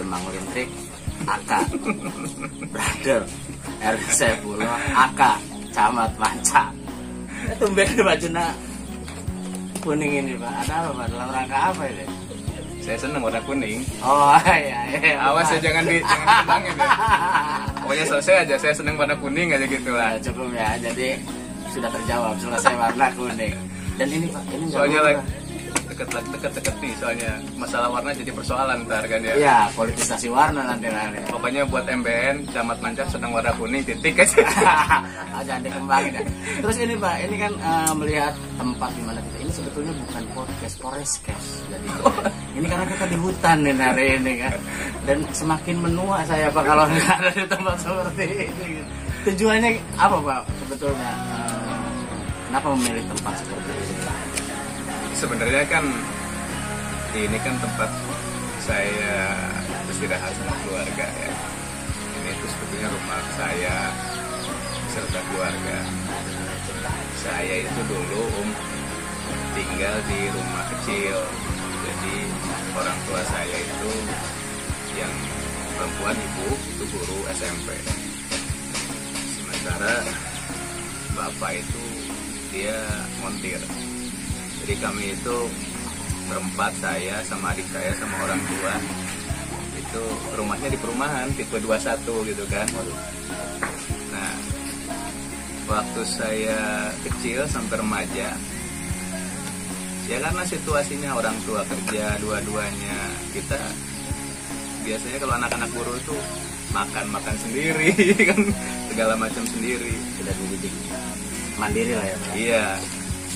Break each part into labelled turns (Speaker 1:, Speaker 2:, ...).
Speaker 1: Jemang Lintrik AK Brother RW Sepuluh AK Camat Manca. Tumben bajunya kuning ini Pak. Ada apa Pak? Dalam rangka apa ini?
Speaker 2: Saya seneng warna kuning.
Speaker 1: Oh iya.
Speaker 2: Awas ya jangan dibangin ya. Pokoknya selesai aja, saya seneng warna kuning aja gitu lah.
Speaker 1: Cukup ya. Jadi sudah terjawab, selesai warna kuning. Dan ini Pak, ini
Speaker 2: soalnya lagi deket nih, soalnya masalah warna jadi persoalan ntar kan ya.
Speaker 1: Iya, politisasi warna nanti.
Speaker 2: Pokoknya buat MBN, Camat Manca sedang warna kuning, titik aja.
Speaker 1: Jangan dikembangin ya. Terus ini Pak, ini kan melihat tempat di mana kita ini sebetulnya bukan podcast, Polreskes. Jadi ini karena kita di hutan nih hari ini kan. Dan semakin menua saya Pak kalau nggak ada di tempat seperti ini. Tujuannya apa Pak sebetulnya? Kenapa memilih tempat seperti ini?
Speaker 2: Sebenarnya kan ini kan tempat saya beristirahat sama keluarga ya. Ini itu sebetulnya rumah saya beserta keluarga. Saya itu dulu tinggal di rumah kecil. Jadi orang tua saya itu yang perempuan ibu itu guru SMP. Sementara bapak itu dia montir. Jadi kami itu berempat, saya sama adik saya sama orang tua itu rumahnya di perumahan tipe 21 gitu kan. Nah waktu saya kecil sampai remaja ya karena situasinya orang tua kerja dua-duanya, kita biasanya kalau anak-anak guru itu makan sendiri kan, segala macam sendiri,
Speaker 1: Sudah dididik mandiri lah ya Pak.
Speaker 2: Iya.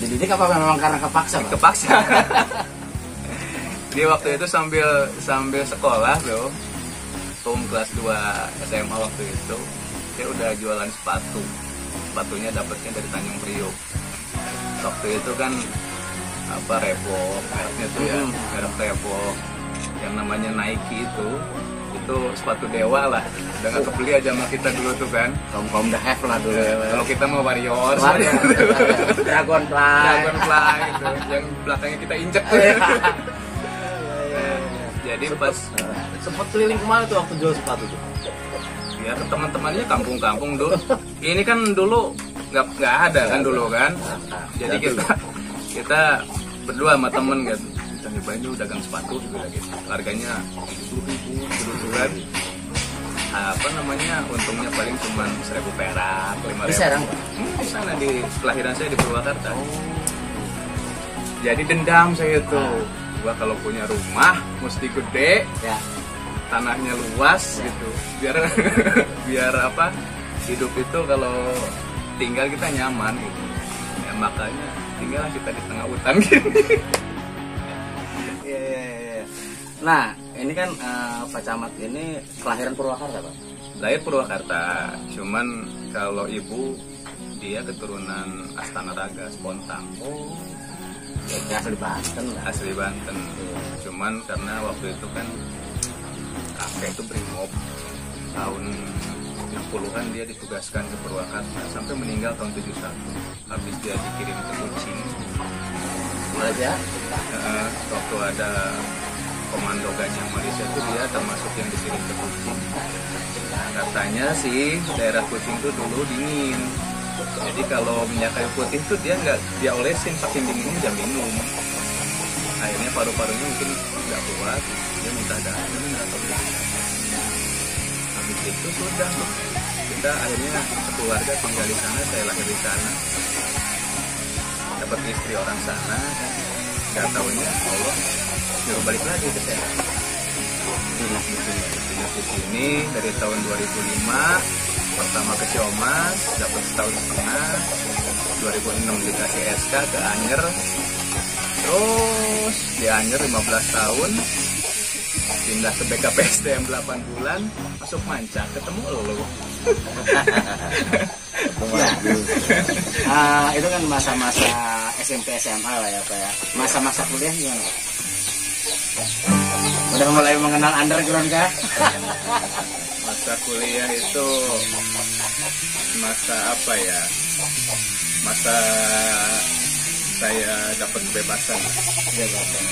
Speaker 1: Dididik apa memang karena kepaksa Pak?
Speaker 2: Kepaksa. Dia waktu itu sambil sekolah bro, kelas 2 SMA waktu itu dia udah jualan sepatunya dapatnya dari Tanjung Priok. Waktu itu kan apa Reebok mereknya tuh ya, merek Reebok yang namanya Nike itu sepatu dewa lah, udah nggak kebeli aja sama kita dulu tuh kan.
Speaker 1: Kaum the have lah dulu ya.
Speaker 2: Kalau kita mau Warriors,
Speaker 1: Dragonfly
Speaker 2: gitu, yang belakangnya kita injek. Jadi pas
Speaker 1: sempat keliling kemana tuh waktu jual sepatu tuh?
Speaker 2: Ya ke teman-temannya kampung-kampung dulu. Ini kan dulu nggak ada kan dulu kan. Jadi kita berdua sama temen kan. Kita nyobain dulu dagang sepatu juga gitu. Harganya 70.000 dulu kan. Apa namanya, untungnya paling cuma 1.000 perak, 5.000.
Speaker 1: Di Serang?
Speaker 2: Di sana, di kelahiran saya di Purwakarta. Jadi dendam saya tuh. Gua kalau punya rumah mesti gede,
Speaker 1: ya.
Speaker 2: Tanahnya luas gitu. Biar apa? Hidup itu kalau tinggal kita nyaman gitu. Ya makanya tinggal kita di tengah hutan gini.
Speaker 1: Iya. Nah, ini kan Pak Camat ini kelahiran Purwakarta, Pak?
Speaker 2: Lahir Purwakarta, cuman kalau ibu dia keturunan Astana Raga, Spontang.
Speaker 1: Oh, ya asli Banten lah.
Speaker 2: Asli Banten. Cuman karena waktu itu kan kakek itu brimob, tahun 60-an dia ditugaskan ke Purwakarta sampai meninggal tahun 71. Habis dia dikirim ke Kucing.
Speaker 1: Malaysia?
Speaker 2: Waktu ada komando Gajah Malaysia itu dia termasuk yang dikirim ke Kucing. Katanya sih daerah Kucing itu dulu dingin. Jadi kalau minyak kayu putih itu dia olesin, saking dinginnya dia minum. Akhirnya paru-parunya mungkin nggak kuat, dia minta darah, habis itu sudah kita akhirnya keluarga tinggal di sana, saya lahir di sana, dapat istri orang sana, nggak taunya Allah nyuruh balik lagi ke saya. Dinas di sini dari tahun 2005, pertama ke Ciomas, dapat setahun setengah, 2006 dikasih SK ke Anyer, terus di Anyer 15 tahun, pindah ke BKPSDM 8 bulan, masuk Manca, ketemu lo.
Speaker 1: Itu kan masa-masa SMP SMA lah ya Pak ya. Masa-masa kuliah gimana Pak? Udah mulai mengenal underground kah?
Speaker 2: Masa kuliah itu masa apa ya? Masa saya dapat kebebasan.
Speaker 1: Kebebasan.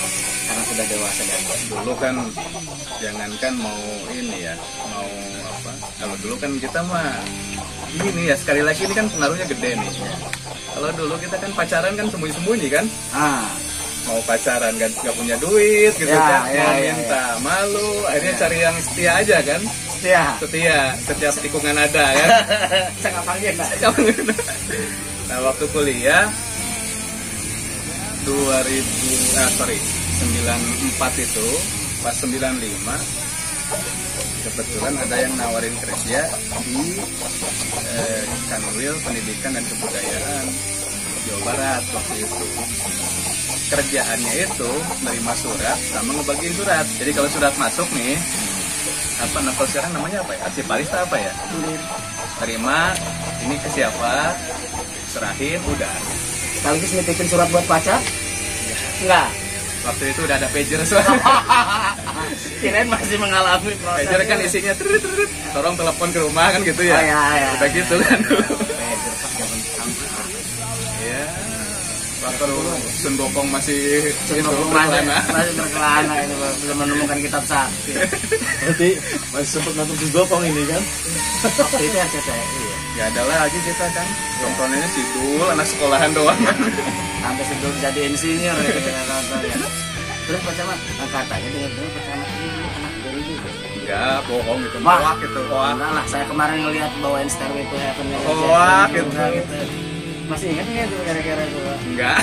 Speaker 1: Karena sudah dewasa dan
Speaker 2: Dulu kan jangankan mau ini ya, mau apa? Kalau dulu kan kita mah ini ya, sekali lagi ini kan pengaruhnya gede nih. Kalau dulu kita kan pacaran kan sembunyi-sembunyi kan. Mau pacaran kan nggak punya duit gitu
Speaker 1: Ya,
Speaker 2: kan,
Speaker 1: ya,
Speaker 2: mau
Speaker 1: ya,
Speaker 2: minta malu, akhirnya
Speaker 1: Ya.
Speaker 2: cari yang setia aja kan. Setia setiap tikungan ada kan.
Speaker 1: Saya panggil Mbak.
Speaker 2: Nah waktu kuliah 94 itu pas 95 kebetulan ada yang nawarin kerja di Kanwil Pendidikan dan Kebudayaan Jawa Barat waktu itu. Kerjaannya itu nerima surat sama ngebagiin surat. Jadi kalau surat masuk nih, apa nah kalau sekarang namanya apa ya? Arsipalis apa ya? Terima, ini ke siapa? Serahin, udah.
Speaker 1: Sekaligus nitipin surat buat pacar? Enggak.
Speaker 2: Waktu itu udah ada pager soalnya.
Speaker 1: Kirain masih mengalami proses.
Speaker 2: Pager kan isinya trut, tolong telepon ke rumah kan gitu ya.
Speaker 1: Oh, ya.
Speaker 2: Udah gitu kan dulu.
Speaker 1: Pager pas zaman
Speaker 2: Ya. Waktu Sun Gokong masih
Speaker 1: masih berkelana itu belum menemukan kitab sakti.
Speaker 3: Berarti masih sempat nonton di Gopong ini kan?
Speaker 1: Waktu itu RCTI ya.
Speaker 2: Ya ada lagi kita kan. Nontonnya Sidul, anak sekolahan doang kan.
Speaker 1: Sampai sebelum jadi insinyur gitu kan nonton ya. Terus pertama katanya dengar pertama ini anak dari juga.
Speaker 2: Enggak, bohong gitu.
Speaker 1: Wah.
Speaker 2: Hoak gitu, hoak.
Speaker 1: Enggak lah, saya kemarin ngelihat bawain Stairway to Heaven yang
Speaker 2: Hoak
Speaker 1: gitu.
Speaker 2: gitu.
Speaker 1: Masih ingat nggak tuh kira-kira itu?
Speaker 2: Enggak.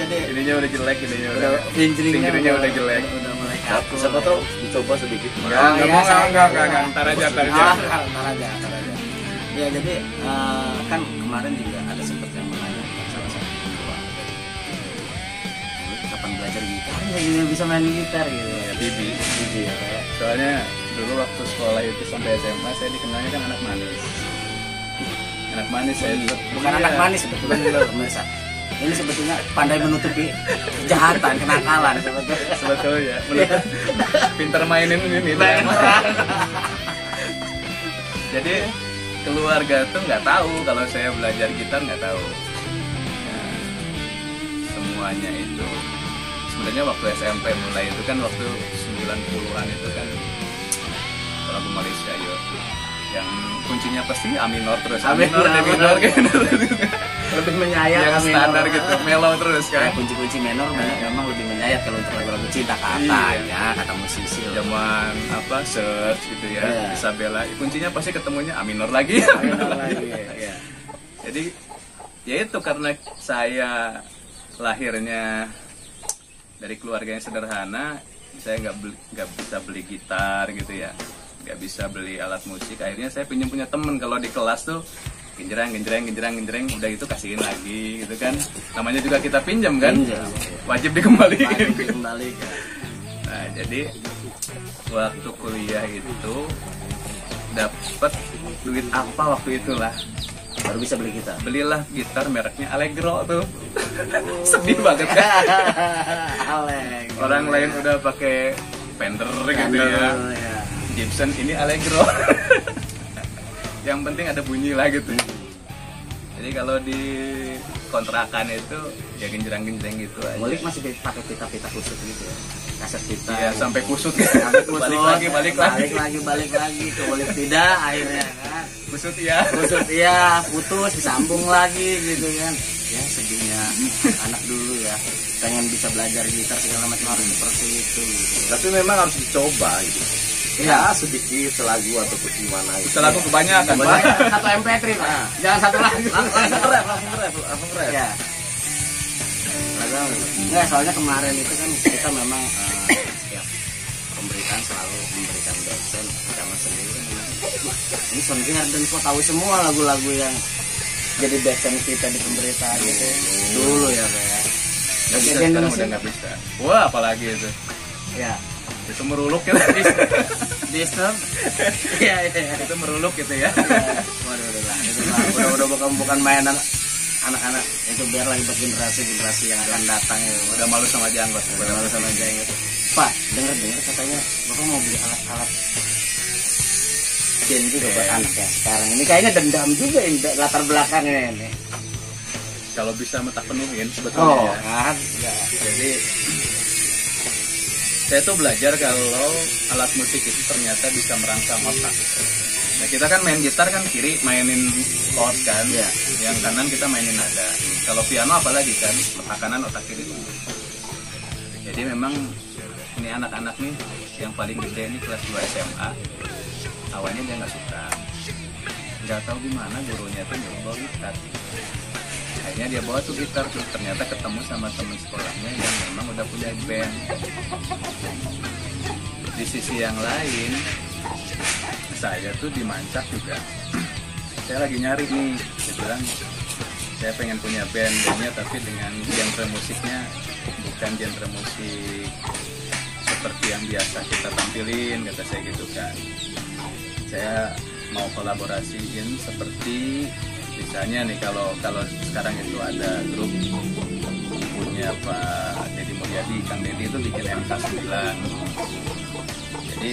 Speaker 1: Jadi
Speaker 2: Ininya udah jelek, ininya udah.
Speaker 1: udah
Speaker 2: Pinggirnya udah jelek.
Speaker 1: Udah mulai kaku.
Speaker 3: Siapa tahu dicoba sedikit.
Speaker 2: Enggak,
Speaker 1: Oh,
Speaker 2: enggak
Speaker 1: iya,
Speaker 2: mau,
Speaker 1: saya
Speaker 2: enggak.
Speaker 1: enggak.
Speaker 2: Ntar aja.
Speaker 1: Ntar aja. Ya jadi kan kemarin juga ada sempat yang menanyakan salah satu keluarga. Lu kapan belajar gitar? Ya gitu bisa main gitar gitu.
Speaker 2: Ya, Bibi.
Speaker 1: Bibi ya kayak.
Speaker 2: Soalnya dulu waktu sekolah itu sampai SMA saya dikenalnya kan anak manis. Anak manis saya
Speaker 1: Bukan anak manis sebetulnya loh pemirsa. Ini sebetulnya pandai menutupi kejahatan, kenakalan sebetulnya.
Speaker 2: sebetulnya. Pinter mainin ini. Jadi keluarga tuh nggak tahu kalau saya belajar gitar, nggak tahu. Nah, semuanya itu sebenarnya waktu SMP mulai itu kan waktu 90-an itu kan lagu Malaysia yo yang kuncinya pasti A minor terus A minor D minor
Speaker 1: Lebih menyayat
Speaker 2: yang
Speaker 1: minor.
Speaker 2: standar gitu mellow terus
Speaker 1: Kayak
Speaker 2: kan.
Speaker 1: kunci-kunci minor memang lebih menyayat kalau untuk lagu-lagu cinta katanya, kata musisi.
Speaker 2: Zaman apa search gitu ya,
Speaker 1: Iya.
Speaker 2: Isabella kuncinya pasti ketemunya A minor lagi.
Speaker 1: Minor lagi ya.
Speaker 2: Jadi ya itu karena saya lahirnya dari keluarga yang sederhana, saya nggak bisa beli gitar gitu ya, nggak bisa beli alat musik. Akhirnya saya pinjam punya temen, kalau di kelas tuh genjreng, udah itu kasihin lagi gitu kan. Namanya juga kita pinjam kan, wajib dikembalikan. Nah jadi waktu kuliah itu dapat duit apa waktu itulah,
Speaker 1: Baru bisa beli gitar.
Speaker 2: belilah gitar mereknya Allegro tuh. Sedih banget kan. Orang lain udah pakai Fender gitu ya, Gibson, ini Allegro. Yang penting ada bunyi lah gitu. Jadi kalau di kontrakan itu ya genjreng gitu aja.
Speaker 1: Ngulik masih pakai pita-pita kusut gitu ya. Kaset pita.
Speaker 2: Iya, sampai kusut.
Speaker 1: Sampai kusut.
Speaker 2: balik lagi.
Speaker 1: Balik lagi. Ngulik tidak akhirnya kan.
Speaker 2: Kusut ya.
Speaker 1: Kusut iya, putus disambung lagi gitu kan. Ya sedihnya anak dulu ya. Pengen bisa belajar gitar segala macam harus seperti itu gitu.
Speaker 3: Tapi memang harus dicoba gitu.
Speaker 1: Iya.
Speaker 3: Ya sedikit selagu atau gimana gitu.
Speaker 2: Selalu kebanyakan.
Speaker 1: Banyak satu MP3 Pak. Jangan satu lagi.
Speaker 3: Langsung rap.
Speaker 1: Ya. Enggak, soalnya kemarin itu kan kita memang ya, pemberitaan selalu memberikan dosen sama sendiri kan. Ini Soundgarden kok tahu semua lagu-lagu yang jadi dosen kita di pemberitaan gitu. Dulu ya kayak.
Speaker 2: Nggak bisa, sekarang udah nggak bisa. Wah apalagi itu.
Speaker 1: Ya.
Speaker 2: Itu meruluk gitu.
Speaker 1: Disturb. Iya.
Speaker 2: Itu meruluk gitu ya.
Speaker 1: Waduh, itu udah bukan mainan anak-anak itu, biar lagi buat generasi yang akan datang ya.
Speaker 2: Udah malu sama janggot.
Speaker 1: Udah malu sama jenggot. Pak, dengar katanya Bapak mau beli alat-alat band juga buat anak ya sekarang. Ini kayaknya dendam juga ini latar belakangnya ini.
Speaker 2: kalau bisa minta penuhin
Speaker 1: Oh,
Speaker 2: sebetulnya ya.
Speaker 1: kan. Ya.
Speaker 2: Jadi saya tuh belajar kalau alat musik itu ternyata bisa merangsang otak. Nah kita kan main gitar kan kiri mainin chord kan,
Speaker 1: Iya.
Speaker 2: yang kanan kita mainin nada. Kalau piano apalagi kan otak kanan otak kiri. Jadi memang ini anak-anak nih yang paling gede ini kelas 2 SMA. Awalnya dia nggak suka, nggak tahu gimana gurunya tuh nyuruh bawa gitar. Akhirnya dia bawa tuh gitar tuh, ternyata ketemu sama temen sekolahnya yang memang udah punya band. Di sisi yang lain, saya tuh di Mancak juga. Saya lagi nyari nih, saya bilang saya pengen punya bandnya tapi dengan genre musiknya bukan genre musik seperti yang biasa kita tampilin, kata saya gitu kan. Saya mau kolaborasiin seperti misalnya nih kalau sekarang itu ada grup punya Pak Deddy Mulyadi, Kang Deddy itu bikin MK9. Jadi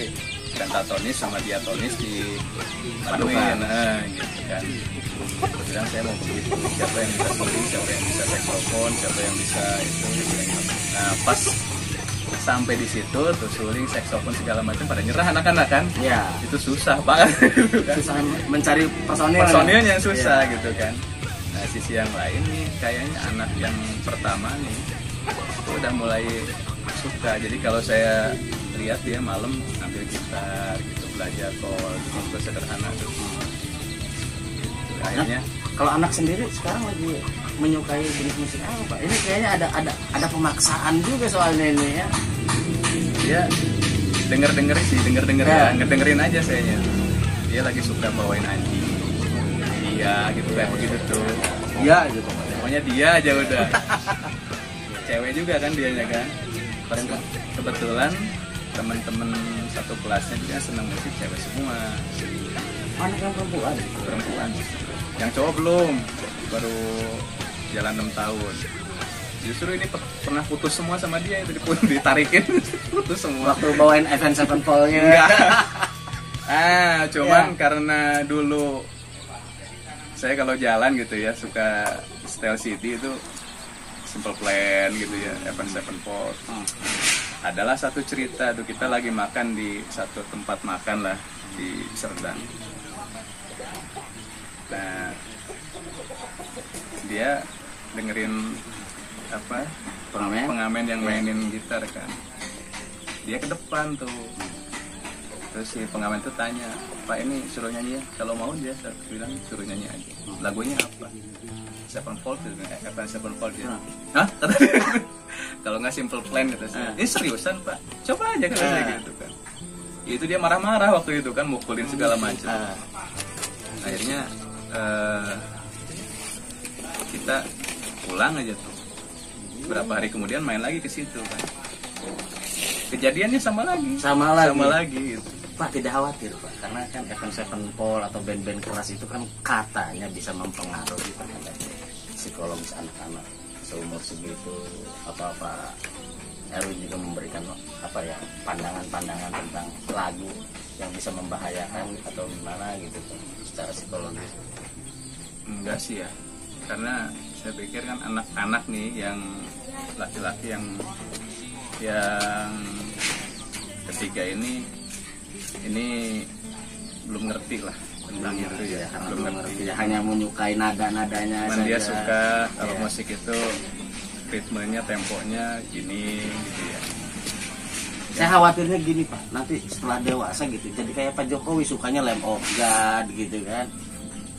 Speaker 2: pentatonis sama diatonis di paduin, gitu kan. Saya bilang saya mau begitu, siapa yang bisa suling, siapa yang bisa saksofon, siapa yang bisa itu. Nah pas sampai di situ tuh suling, saksofon segala macam pada nyerah anak-anak kan.
Speaker 1: Ya.
Speaker 2: Itu susah banget.
Speaker 1: Susah mencari personil.
Speaker 2: Personilnya yang susah
Speaker 1: Iya.
Speaker 2: gitu kan. Nah sisi yang lain nih kayaknya anak yang pertama nih itu udah mulai suka. Jadi kalau saya lihat dia malam ambil gitar gitu, belajar chord gitu, sederhana tuh. Akhirnya
Speaker 1: Kalau anak sendiri sekarang lagi menyukai jenis musik apa, Pak? Ini kayaknya ada pemaksaan juga soalnya ini ya.
Speaker 2: dia denger
Speaker 1: Ya.
Speaker 2: ya, ngedengerin aja sayanya. Dia lagi suka bawain anjing, dia gitu kayak begitu tuh.
Speaker 1: Iya gitu, Pak.
Speaker 2: Pokoknya dia aja udah. Cewek juga kan dianya kan. Kebetulan teman-teman satu kelasnya juga senang musik cewek semua.
Speaker 1: Anak yang perempuan.
Speaker 2: Perempuan. Yang cowok belum, baru jalan 6 tahun. Justru ini pernah putus semua sama dia, itu ditarikin putus semua.
Speaker 1: Waktu bawain Avenged Sevenfold-nya.
Speaker 2: Enggak. Cuman
Speaker 1: Ya.
Speaker 2: karena dulu saya kalau jalan gitu ya suka style city itu Simple Plan gitu ya, Avenged Sevenfold. Adalah satu cerita tuh, kita lagi makan di satu tempat makan lah di Serdang. Nah, dia dengerin apa pengamen yang mainin gitar kan. Dia ke depan tuh. Terus si pengamen tuh tanya, Pak ini suruh nyanyi ya? Kalau mau dia bilang suruh nyanyi aja. Lagunya apa? Sevenfold gitu, Sevenfold ya. Hah? Kalau nggak Simple Plan kata saya. Ini seriusan Pak? Coba aja kata saya gitu kan. Itu dia marah-marah waktu itu kan, mukulin segala macam. Akhirnya kita pulang aja tuh. Berapa hari kemudian main lagi ke situ kan. Kejadiannya sama lagi gitu.
Speaker 1: Pak tidak khawatir Pak, karena kan Avenged Sevenfold atau band-band keras itu kan katanya bisa mempengaruhi terhadap psikologis anak-anak seumur segitu. Apa Erwin juga memberikan pandangan-pandangan tentang lagu yang bisa membahayakan atau gimana gitu Pak, secara psikologis.
Speaker 2: Enggak sih ya, karena saya pikir kan anak-anak nih yang laki-laki yang ketiga ini belum ngerti lah tentang itu ya, belum ngerti.
Speaker 1: Ya, hanya menyukai nada-nadanya saja.
Speaker 2: Dia suka kalau
Speaker 1: Ya.
Speaker 2: musik itu ritmenya, temponya gini gitu ya.
Speaker 1: Saya khawatirnya gini Pak, nanti setelah dewasa gitu, jadi kayak Pak Jokowi sukanya Lamb of God gitu kan.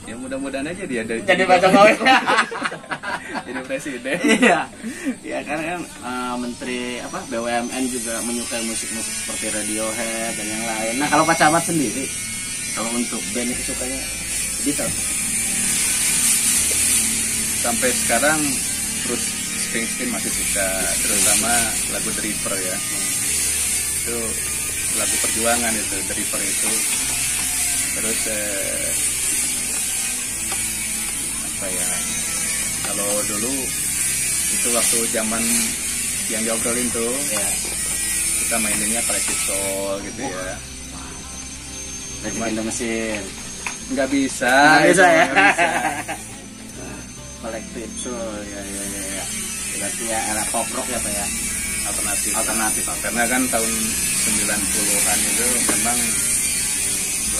Speaker 2: Ya mudah-mudahan aja dia
Speaker 1: Jadi Pak Jokowi.
Speaker 2: jadi presiden.
Speaker 1: Iya, ya karena kan Menteri BUMN juga menyukai musik-musik seperti Radiohead dan yang lain. Nah kalau Pak Camat sendiri, kalau untuk band itu sukanya gitu.
Speaker 2: Sampai sekarang Bruce Springsteen masih suka, terutama lagu The River ya. Itu lagu perjuangan itu, The River itu. Terus kalau dulu itu waktu zaman yang diobrolin tuh ya, kita maininnya Classic Soul gitu ya.
Speaker 1: Dari mesin.
Speaker 2: Nggak bisa
Speaker 1: Nggak bisa ya.
Speaker 2: nggak bisa.
Speaker 1: kolektif so ya. Berarti ya era pop rock ya Pak ya. Alternatif.
Speaker 2: Karena kan tahun 90-an itu memang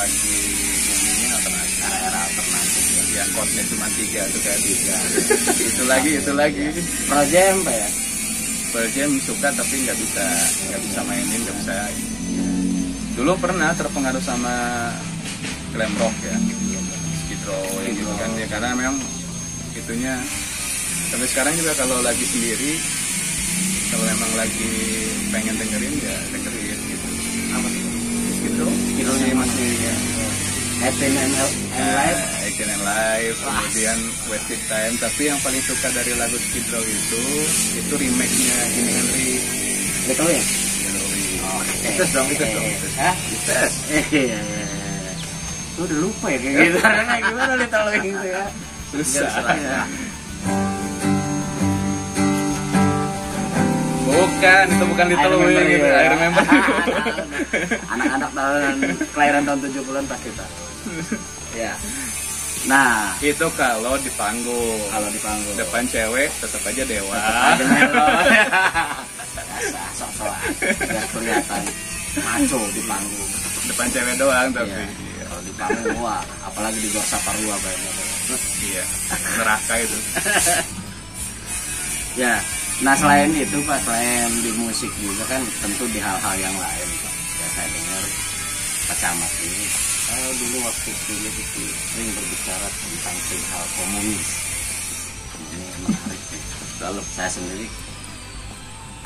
Speaker 2: lagi boomingnya alternatif.
Speaker 1: Era alternatif ya.
Speaker 2: Yang chordnya cuma 3 tuh kayak 3. itu lagi.
Speaker 1: Pearl Jam Pak ya.
Speaker 2: Pearl Jam suka tapi nggak bisa mainin, nggak bisa. Dulu pernah terpengaruh sama glam rock ya, Skid Row ya gitu kan ya, karena memang itunya. Sampai sekarang juga kalau lagi sendiri, kalau memang lagi pengen dengerin ya dengerin gitu.
Speaker 1: Apa tuh?
Speaker 2: Skid Row
Speaker 1: Sih masih ya. 18 and Live.
Speaker 2: 18 and Live, kemudian Wasted Time. Tapi yang paling suka dari lagu Skid Row itu remake-nya Jimi Hendrix.
Speaker 1: Betul ya?
Speaker 2: Oh, itu dong.
Speaker 1: Hah? Iya. Lu udah lupa ya kayak gitu. Karena gimana Little Wing itu ya?
Speaker 2: Susah.
Speaker 1: Ya.
Speaker 2: Itu bukan Little Wing gitu. I remember.
Speaker 1: Anak-anak kelahiran tahun 70-an pasti tahu. Ya. Nah,
Speaker 2: Itu kalau di panggung. Depan cewek tetap aja dewa.
Speaker 1: Ada melo. Biasa, sok-sokan. Biar kelihatan maco di panggung.
Speaker 2: Depan cewek doang tapi.
Speaker 1: Iya. Kalau di panggung, wah, apalagi di Gor Saparua banyak.
Speaker 2: Iya, neraka itu.
Speaker 1: Ya, nah selain itu Pak, selain di musik juga kan tentu di hal-hal yang lain Pak. Ya saya dengar Pak Camat ini dulu waktu kuliah itu sering berbicara tentang hal komunis. Ini menarik. Lalu saya sendiri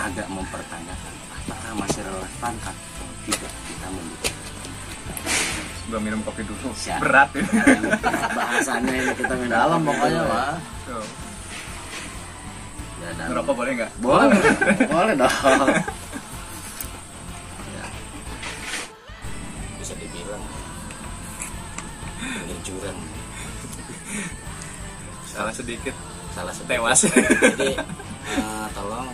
Speaker 1: agak mempertanyakan apakah masih relevan atau tidak kita membicarakan.
Speaker 2: Sebelum minum kopi dulu.
Speaker 1: Siap.
Speaker 2: Berat ya.
Speaker 1: Bahasannya ini kita minum
Speaker 3: Dalam
Speaker 1: kopi
Speaker 3: pokoknya
Speaker 1: dulu.
Speaker 3: Pak.
Speaker 2: Tuh.
Speaker 1: Ya, dan
Speaker 2: Ngerokok boleh nggak?
Speaker 1: boleh dong. Ya. Bisa dibilang pinggir jurang.
Speaker 2: Salah sedikit.
Speaker 1: Tewas.
Speaker 2: Tewas.
Speaker 1: Jadi tolong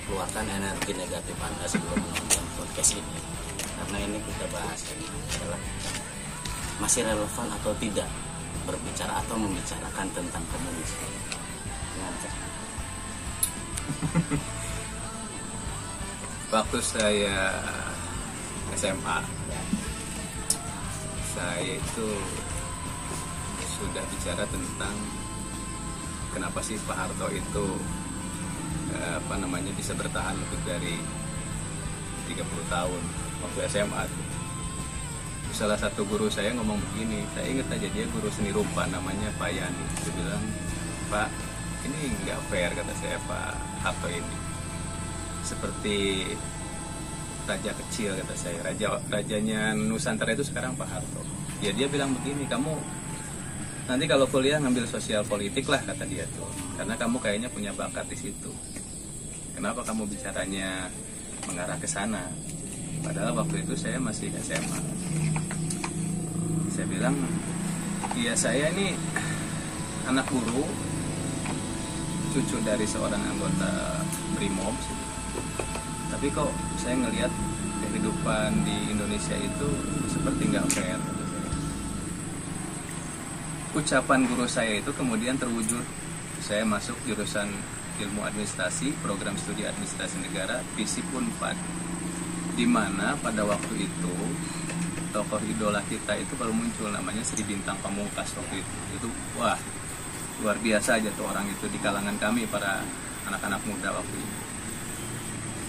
Speaker 1: keluarkan energi negatif Anda sebelum menonton podcast ini. Karena ini kita bahas adalah masih relevan atau tidak berbicara atau membicarakan tentang komunis.
Speaker 2: Waktu saya SMA, saya itu sudah bicara tentang kenapa sih Pak Harto itu bisa bertahan lebih dari 30 tahun waktu SMA. Salah satu guru saya ngomong begini, saya ingat aja, dia guru seni rupa namanya Pak Yani. Dia bilang, Pak, ini nggak fair, kata saya, Pak Harto ini seperti raja kecil, kata saya. Rajanya Nusantara itu sekarang Pak Harto. Ya dia bilang begini, kamu nanti kalau kuliah ngambil sosial politik lah, kata dia tuh, karena kamu kayaknya punya bakat di situ. Kenapa kamu bicaranya mengarah ke sana? Padahal waktu itu saya masih SMA. Saya bilang, ya saya ini anak guru, cucu dari seorang anggota Brimob. Tapi kok saya ngelihat kehidupan di Indonesia itu seperti nggak fair. Ucapan guru saya itu kemudian terwujud. Saya masuk jurusan ilmu administrasi, program studi administrasi negara, FISIP Unpad, di mana pada waktu itu tokoh idola kita itu baru muncul, namanya Sri Bintang Pamungkas waktu itu. Itu wah, luar biasa aja tuh orang itu di kalangan kami para anak-anak muda waktu itu.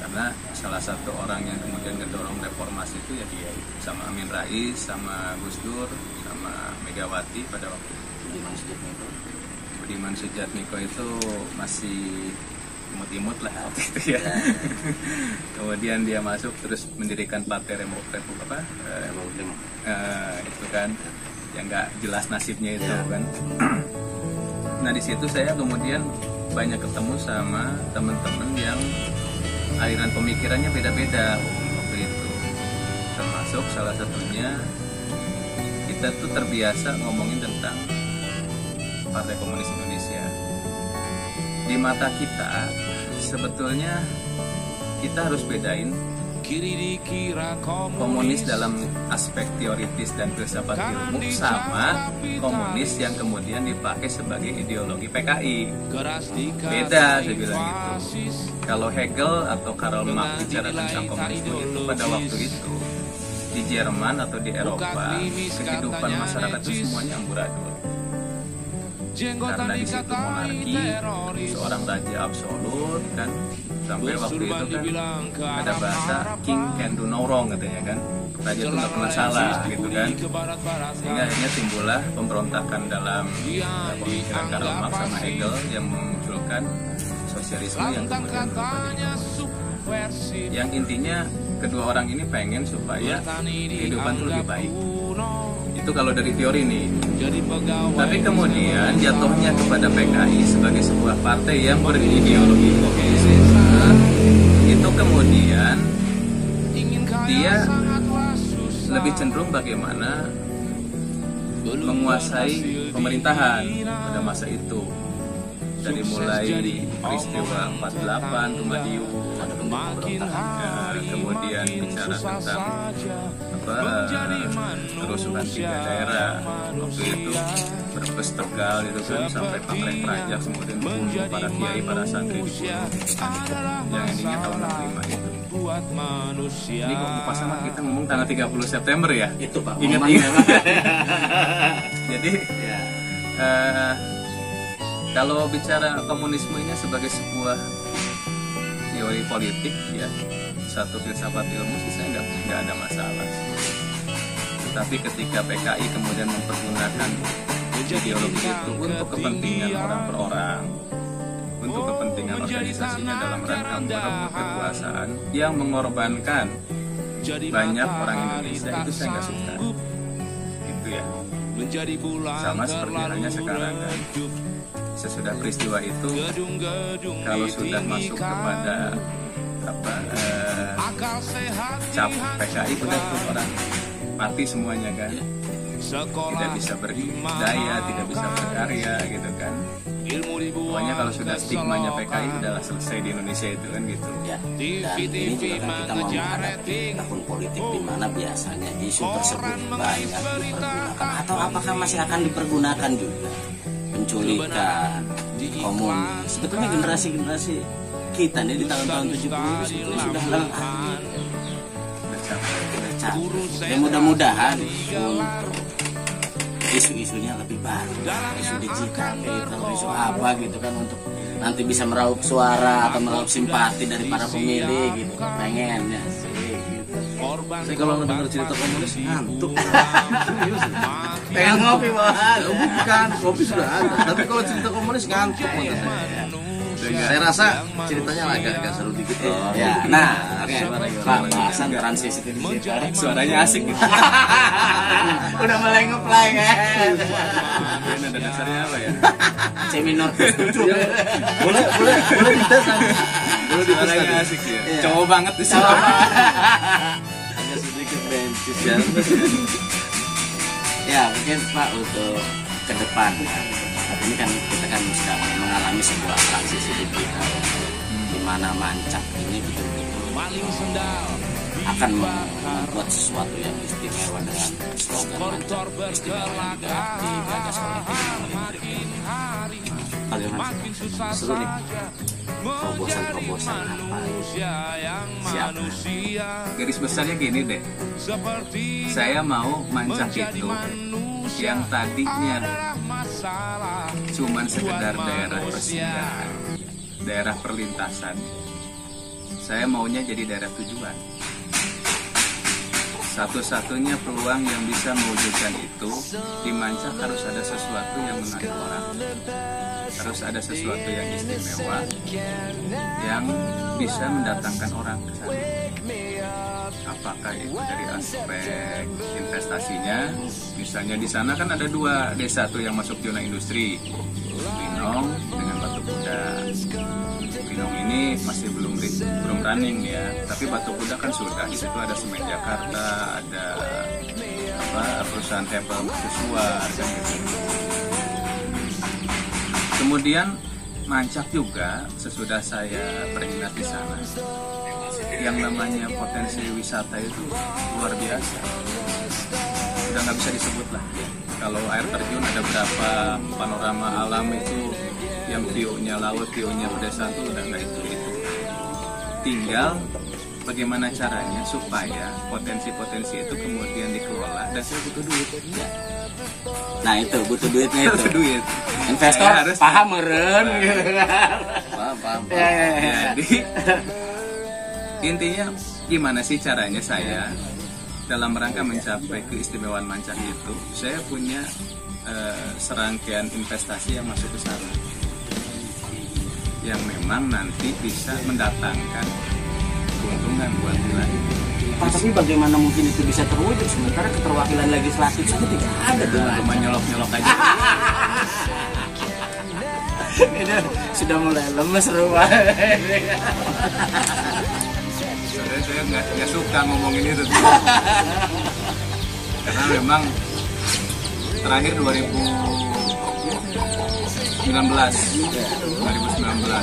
Speaker 2: Karena salah satu orang yang kemudian ngedorong reformasi itu ya dia, sama Amin Rais, sama Gus Dur, sama Megawati pada waktu itu. Budiman Sujatmiko itu masih imut-imut lah waktu itu ya. Kemudian dia masuk terus mendirikan Partai Republik itu kan yang nggak jelas nasibnya itu kan. Nah di situ saya kemudian banyak ketemu sama teman-teman yang aliran pemikirannya beda-beda waktu itu. Termasuk salah satunya kita tuh terbiasa ngomongin tentang Partai Komunis Indonesia. Di mata kita sebetulnya kita harus bedain komunis dalam aspek teoritis dan filsafat ilmu sama komunis yang kemudian dipakai sebagai ideologi PKI. Beda, saya bilang gitu. Kalau Hegel atau Karl Marx bicara tentang komunisme itu pada waktu itu di Jerman atau di Eropa, kehidupan masyarakat itu semuanya amburadul. Karena di situ monarki, seorang raja absolut kan, sampai waktu itu kan ada bahasa king can do no wrong katanya kan, raja itu nggak pernah salah gitu kan. Sehingga akhirnya timbullah pemberontakan dalam pemikiran Karl Marx sama Hegel yang memunculkan sosialisme yang kemudian berubah. Yang intinya kedua orang ini pengen supaya kehidupan itu lebih baik. Itu kalau dari teori nih. Tapi kemudian jatuhnya kepada PKI sebagai sebuah partai yang berideologi komunisme, itu kemudian dia lebih cenderung bagaimana menguasai pemerintahan pada masa itu. Dari mulai peristiwa 48 Tumadiu, kemudian bicara tentang kerusuhan 3 daerah waktu itu, Brebes, Tegal itu kan, sampai Pakrek Pranjak kemudian membunuh para kiai, para santri yang endingnya tahun 65 itu. Ini kok pas sama kita ngomong tanggal 30 September ya?
Speaker 1: Itu Pak,
Speaker 2: ingat-ingat. Jadi kalau bicara komunismenya sebagai sebuah teori politik ya, satu filsafat ilmu sih saya nggak ada masalah. Tetapi ketika PKI kemudian mempergunakan ideologi itu untuk kepentingan orang per orang, untuk kepentingan organisasinya dalam rangka merebut kekuasaan yang mengorbankan banyak orang Indonesia, itu saya nggak suka. Itu ya. Sama seperti halnya sekarang kan. Sesudah peristiwa itu, kalau sudah masuk kepada cap PKI, udah tuh orang mati semuanya kan, tidak bisa berdaya, tidak bisa berkarya gitu kan. Pokoknya kalau sudah stigmanya PKI udahlah selesai di Indonesia itu kan gitu.
Speaker 1: Ya, dan ini juga kan kita mau menghadapi tahun politik di mana biasanya isu tersebut banyak dipergunakan, atau apakah masih akan dipergunakan juga. Penculikan, komunis. Sebetulnya generasi-generasi kita nih di tahun-tahun 70 itu sudah lelah, sudah capek. Ya mudah-mudahan untuk isu-isunya lebih baru, isu digital, isu apa gitu kan, untuk nanti bisa meraup suara atau meraup simpati dari para pemilih gitu. Pengennya sih gitu.
Speaker 3: Saya kalau mendengar cerita komunis ngantuk.
Speaker 1: Pengen ngopi banget.
Speaker 3: Bukan, kopi sudah ada. Tapi kalau cerita komunis ngantuk menurut saya. Saya rasa ceritanya agak seru dikit ya.
Speaker 1: Ya, nah, Pak, bahasan transisi digital.
Speaker 2: Suaranya asik gitu.
Speaker 1: Udah mulai ngeplay kan.
Speaker 2: Ini ada dasarnya apa ya?
Speaker 1: C minor.
Speaker 3: Boleh dites. Boleh dites.
Speaker 2: Suaranya asik ya.
Speaker 1: Iya.
Speaker 2: Cowok banget di sini.
Speaker 3: Hanya sedikit bencis ya.
Speaker 1: Ya, mungkin Pak untuk ke depan ya. Saat ini kan kita kan sedang mengalami sebuah transisi digital di mana Mancak ini betul-betul akan membuat sesuatu yang istimewa dengan slogan Mancak istimewa juga digagas oleh tim. Bagaimana? Seru nih. Terobosan apa? Siap.
Speaker 2: Garis besarnya gini deh. Saya mau Mancak itu yang tadinya cuman sekedar daerah persinggahan, daerah perlintasan, saya maunya jadi daerah tujuan. Satu-satunya peluang yang bisa mewujudkan itu, di Mancak harus ada sesuatu yang menarik orang, harus ada sesuatu yang istimewa yang bisa mendatangkan orang ke sana. Apakah itu dari aspek investasinya, misalnya di sana kan ada 2 desa tuh yang masuk zona industri, Winong dengan Batu Kuda. Winong ini masih belum running ya, tapi Batu Kuda kan sudah. Di situ ada Semen Jakarta, ada perusahaan Hebel Mercusuar kan gitu. Kemudian Mancak juga sesudah saya berminat di sana, yang namanya potensi wisata itu luar biasa, udah nggak bisa disebut lah. Kalau air terjun ada berapa panorama alam itu, yang view-nya laut, view-nya pedesaan itu udah nggak itu. Tinggal bagaimana caranya supaya potensi-potensi itu kemudian dikelola, dan saya butuh duit.
Speaker 1: Nah itu butuh duitnya itu.
Speaker 2: Butuh duit.
Speaker 1: Investor
Speaker 2: Harus
Speaker 1: paham meren gitu kan.
Speaker 3: Paham.
Speaker 2: Jadi intinya gimana sih caranya saya dalam rangka mencapai keistimewaan Mancak itu, saya punya serangkaian investasi yang masuk ke sana, yang memang nanti bisa mendatangkan keuntungan buat wilayah.
Speaker 1: Tapi bagaimana mungkin itu bisa terwujud sementara keterwakilan legislatif saja tidak ada tuh.
Speaker 2: Cuma nyolok-nyolok aja.
Speaker 1: Ini sudah mulai lemes rumah.
Speaker 2: Saya nggak suka ngomongin itu tuh. Karena memang terakhir 2019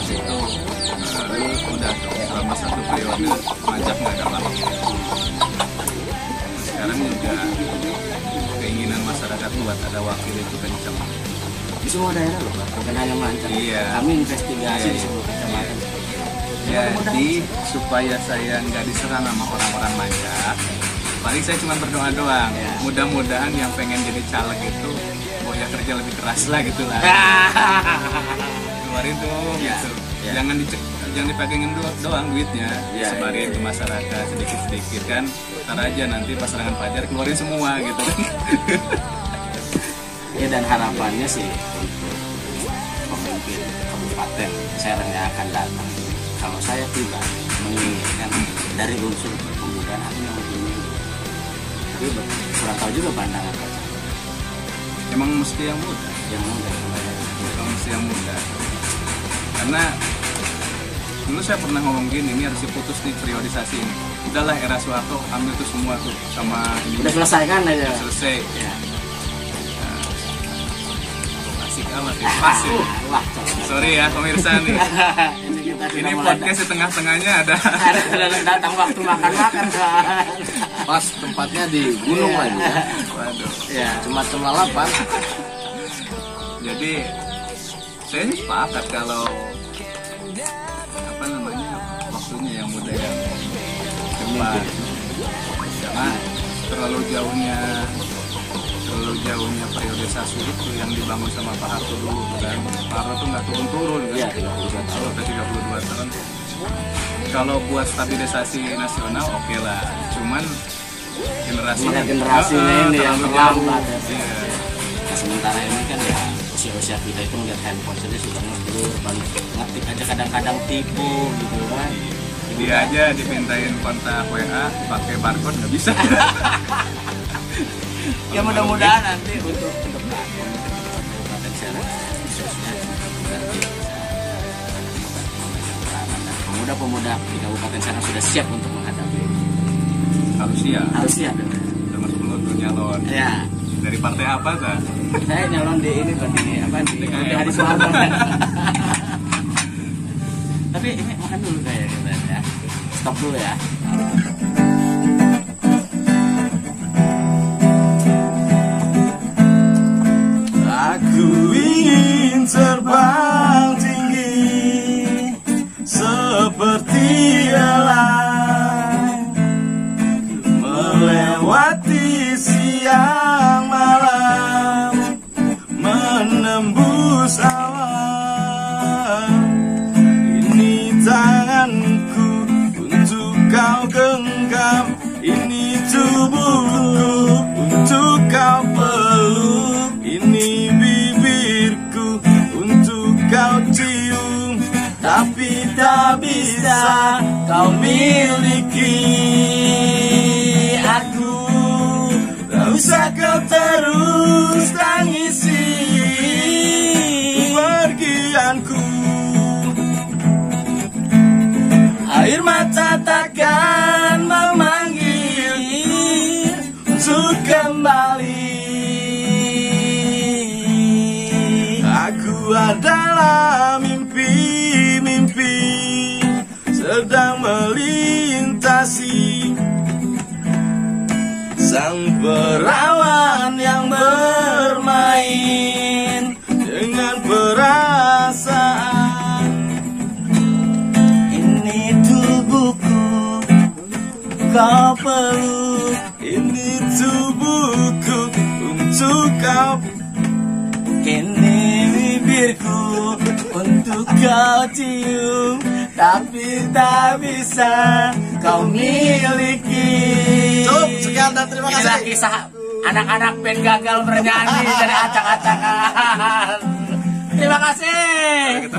Speaker 2: itu udah selama satu periode Mancak nggak ada wakil. Sekarang juga keinginan masyarakat buat ada wakil itu kencang
Speaker 1: Di semua daerah loh Pak, bukan hanya Mancak.
Speaker 2: Iya.
Speaker 1: Kami investigasi di semua kecamatan.
Speaker 2: Jadi supaya saya nggak diserang sama orang-orang Mancak, paling saya cuma berdoa doang. Mudah-mudahan yang pengen jadi caleg itu ya kerja lebih keras lah gitu lah. Keluarin tuh gitu. Jangan dipakaiin doang duitnya, sebarin ke masyarakat sedikit-sedikit kan. Ntar aja nanti pas serangan fajar keluarin semua gitu kan.
Speaker 1: Ya dan harapannya sih untuk pemimpin kabupaten Serang yang akan datang. Kalau saya pribadi menginginkan dari unsur pemudaan yang begini, tapi kurang tahu juga pandangan Pak.
Speaker 2: Emang mesti yang muda, emang mesti yang muda. Karena dulu saya pernah ngomong gini, ini harus diputus nih periodisasi ini. Udahlah era Soeharto ambil tuh semua tuh sama ini.
Speaker 1: Udah selesai kan aja.
Speaker 2: Selesai.
Speaker 1: Ya.
Speaker 2: Asik amat ya, pas ya.
Speaker 1: Wah,
Speaker 2: sorry ya pemirsa nih. Ini podcast di tengah-tengahnya ada
Speaker 1: datang waktu makan-makan kan.
Speaker 3: Pas tempatnya di gunung lagi ya.
Speaker 2: Waduh.
Speaker 1: Ya.
Speaker 3: Cuma lalapan.
Speaker 2: Jadi saya sepakat kalau apa namanya waktunya yang muda yang cepat. Karena terlalu jauhnya periodisasi itu yang dibangun sama Pak Harto dulu kan. Pak Harto tuh nggak turun-turun kan.
Speaker 1: Iya, 32 tahun.
Speaker 2: Sampai 32 tahun. Kalau buat stabilisasi nasional oke lah. Cuman generasinya
Speaker 1: ini yang terlambat.
Speaker 2: Iya.
Speaker 1: Nah, sementara ini kan ya usia-usia kita itu ngeliat handphone saja sudah ngeblur, balik ngetik aja kadang-kadang tipu gitu kan.
Speaker 2: Dia aja dimintain kontak WA pakai barcode nggak bisa.
Speaker 1: Ya mudah-mudahan nanti untuk Kabupaten Serang khususnya nanti pemuda-pemuda di Kabupaten Serang sudah siap untuk menghadapi.
Speaker 2: Harus siap.
Speaker 1: Benar.
Speaker 2: Nomor 10 tuh nyalon.
Speaker 1: Ya.
Speaker 2: Dari partai apa tuh?
Speaker 1: Saya nyalon di ini Pak, di apa di Hari Soeharto. Tapi ini makan dulu kayaknya ya. Stop dulu ya.
Speaker 4: Aku ingin terbang tinggi seperti elang, melewati siang malam, menembus awan. Ini tanganku untuk kau genggam, ini tubuhku untuk kau peluk, ini bibirku untuk kau cium, tapi tak bisa kau miliki aku. Tak usah kau terus tangisi kepergianku. Air mata takkan memanggil untuk kembali. Aku adalah mimpi-mimpi sedang melintas sang perawan yang bermain dengan perasaan.
Speaker 1: Ini tubuhku kau peluk,
Speaker 4: Ini tubuhku untuk kau.
Speaker 1: ini bibirku untuk kau cium, tapi tak bisa kau miliki.
Speaker 3: Cukup, sekian dan terima
Speaker 1: Inilah
Speaker 3: kasih.
Speaker 1: kisah anak-anak band gagal bernyanyi dari acak-acakan. Terima kasih.